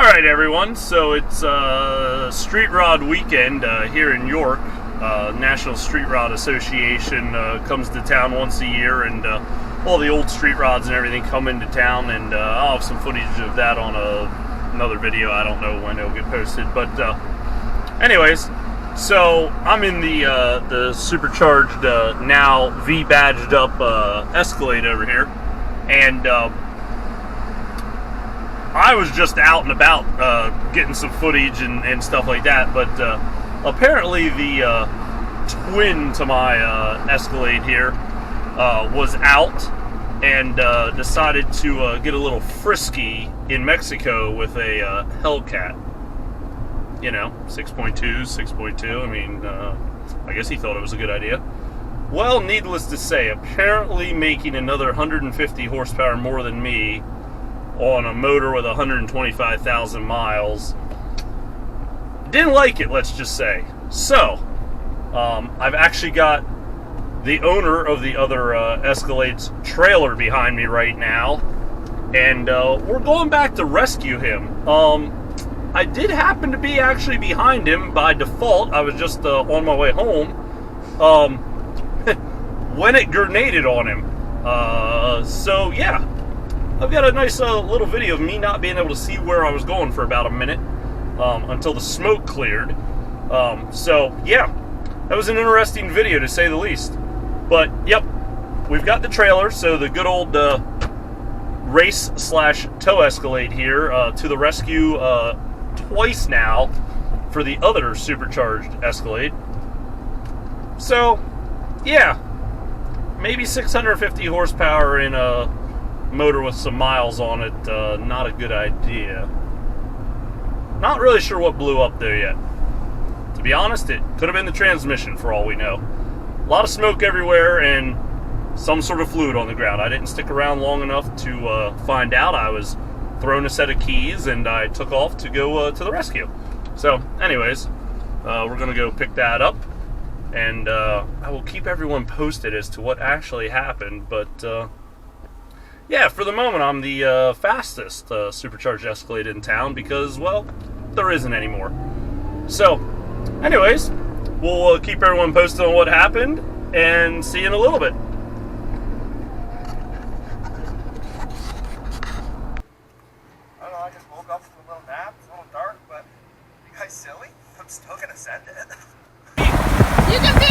Alright everyone, so it's Street Rod weekend here in York. National Street Rod Association comes to town once a year, and all the old street rods and everything come into town, and I'll have some footage of that on another video. I don't know when it'll get posted, but anyways, so I'm in the supercharged, now V-badged up Escalade over here, and I was just out and about getting some footage and stuff like that, but apparently the twin to my Escalade here was out and decided to get a little frisky in Mexico with a Hellcat. You know, 6.2, 6.2. I mean, I guess he thought it was a good idea. Well, needless to say, apparently making another 150 horsepower more than me on a motor with 125,000 miles. Didn't like it, let's just say. So, I've actually got the owner of the other Escalade's trailer behind me right now, and we're going back to rescue him. I did happen to be actually behind him by default. I was just on my way home when it grenaded on him. So yeah, I've got a nice little video of me not being able to see where I was going for about a minute until the smoke cleared. So yeah, that was an interesting video to say the least. But yep, we've got the trailer, so the good old race/tow Escalade here to the rescue twice now for the other supercharged Escalade. So yeah, maybe 650 horsepower in a motor with some miles on it, not a good idea. Not really sure what blew up there yet. To be honest, it could have been the transmission for all we know. A lot of smoke everywhere and some sort of fluid on the ground. I didn't stick around long enough to find out. I was thrown a set of keys and I took off to go to the rescue. So anyways, we're gonna go pick that up, and I will keep everyone posted as to what actually happened. But yeah, for the moment, I'm the fastest supercharged Escalade in town because, well, there isn't anymore. So, anyways, we'll keep everyone posted on what happened and see you in a little bit. I don't know, I just woke up from a little nap. It's a little dark, but you guys silly? I'm still gonna send it. You can be!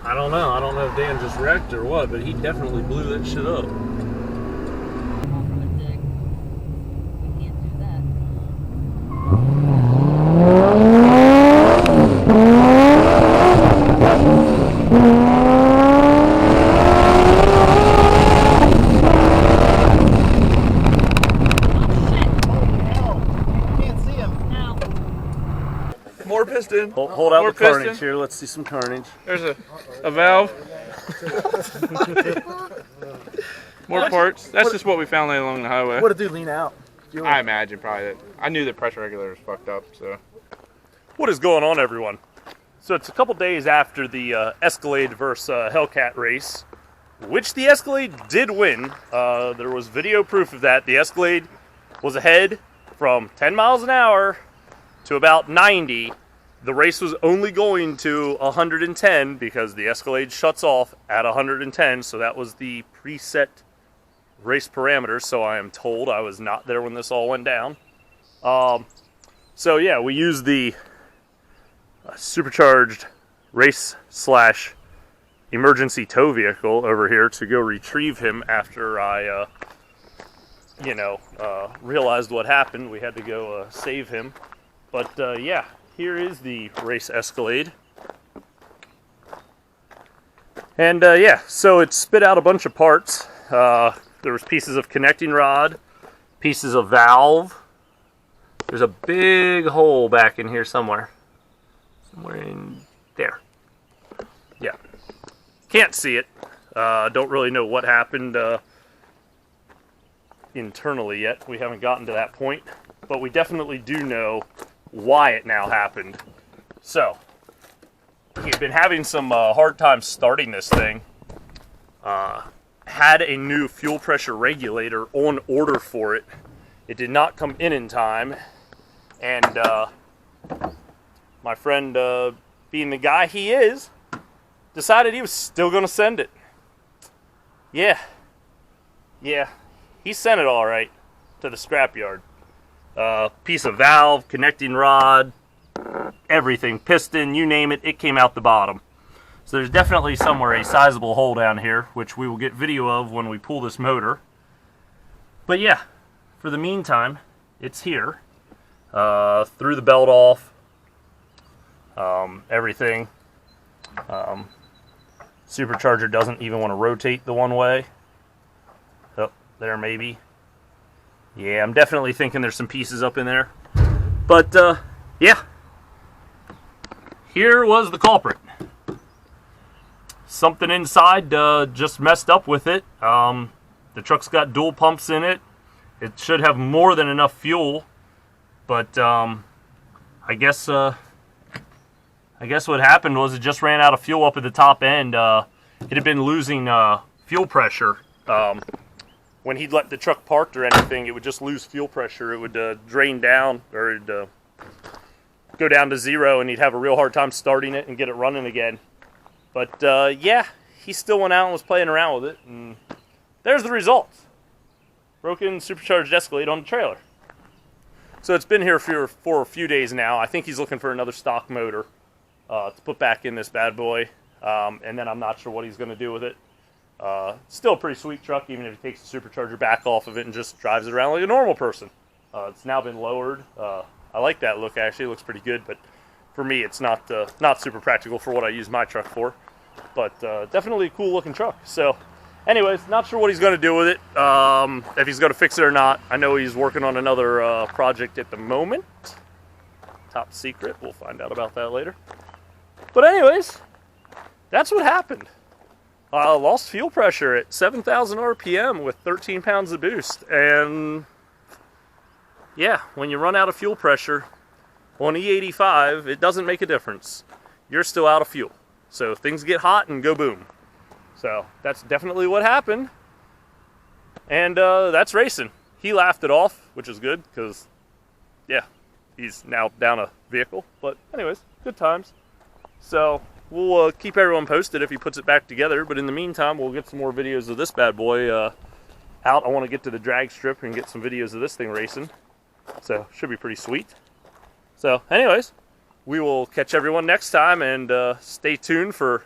I don't know if Dan just wrecked or what, but he definitely blew that shit up. More piston. Hold out More the carnage piston. here. Let's see some carnage. There's a valve. More parts. That's just what we found laying along the highway. What did it do? Lean out. I imagine probably that. I knew the pressure regulator was fucked up, so. What is going on, everyone? So it's a couple days after the Escalade versus Hellcat race, which the Escalade did win. There was video proof of that. The Escalade was ahead from 10 miles an hour to about 90. The race was only going to 110 because the Escalade shuts off at 110, so that was the preset race parameters, so I am told. I was not there when this all went down. So yeah, we used the supercharged race / emergency tow vehicle over here to go retrieve him after I, realized what happened. We had to go save him. But yeah, here is the race Escalade. And yeah, so it spit out a bunch of parts. There was pieces of connecting rod, pieces of valve. There's a big hole back in here somewhere. Somewhere in there. Yeah. Can't see it. Don't really know what happened internally yet. We haven't gotten to that point. But we definitely do know why it now happened. So, he's been having some hard time starting this thing. Had a new fuel pressure regulator on order for it. It did not come in time. And my friend, being the guy he is, decided he was still going to send it. Yeah, he sent it all right to the scrapyard. Piece of valve, connecting rod, everything, piston, you name it, it came out the bottom. So there's definitely somewhere a sizable hole down here, which we will get video of when we pull this motor. But yeah, for the meantime, it's here. Threw the belt off, everything. Supercharger doesn't even want to rotate the one way. Oh, there maybe. Yeah, I'm definitely thinking there's some pieces up in there. But, yeah. Here was the culprit. Something inside just messed up with it. The truck's got dual pumps in it. It should have more than enough fuel. But, I guess what happened was it just ran out of fuel up at the top end. It had been losing fuel pressure. When he'd let the truck parked or anything, it would just lose fuel pressure. It would drain down, or it'd go down to zero, and he'd have a real hard time starting it and get it running again. But yeah, he still went out and was playing around with it, and there's the results. Broken supercharged Escalade on the trailer. So it's been here for a few days now. I think he's looking for another stock motor to put back in this bad boy, and then I'm not sure what he's going to do with it. Still a pretty sweet truck, even if he takes the supercharger back off of it and just drives it around like a normal person. It's now been lowered. I like that look, actually. It looks pretty good, but for me, it's not super practical for what I use my truck for. But definitely a cool looking truck. So anyways, not sure what he's going to do with it, if he's going to fix it or not. I know he's working on another project at the moment. Top secret. We'll find out about that later. But anyways, that's what happened. Lost fuel pressure at 7,000 RPM with 13 pounds of boost. And yeah, when you run out of fuel pressure on E85, it doesn't make a difference. You're still out of fuel. So things get hot and go boom. So that's definitely what happened. And that's racing. He laughed it off, which is good because, yeah, he's now down a vehicle. But anyways, good times. So we'll keep everyone posted if he puts it back together. But in the meantime, we'll get some more videos of this bad boy out. I want to get to the drag strip and get some videos of this thing racing. So should be pretty sweet. So anyways, we will catch everyone next time, and stay tuned for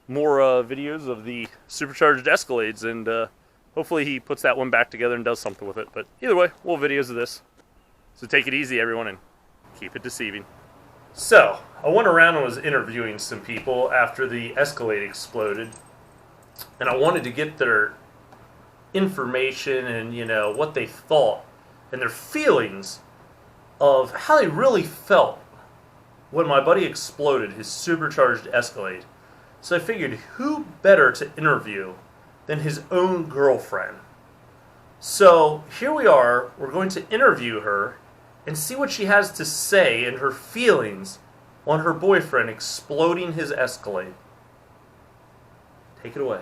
more videos of the supercharged Escalades, and hopefully he puts that one back together and does something with it. But either way, we'll have videos of this. So take it easy, everyone, and keep it deceiving. So, I went around and was interviewing some people after the Escalade exploded, and I wanted to get their information and, what they thought and their feelings of how they really felt when my buddy exploded his supercharged Escalade. So I figured, who better to interview than his own girlfriend? So here we are, we're going to interview her and see what she has to say and her feelings on her boyfriend exploding his Escalade. Take it away.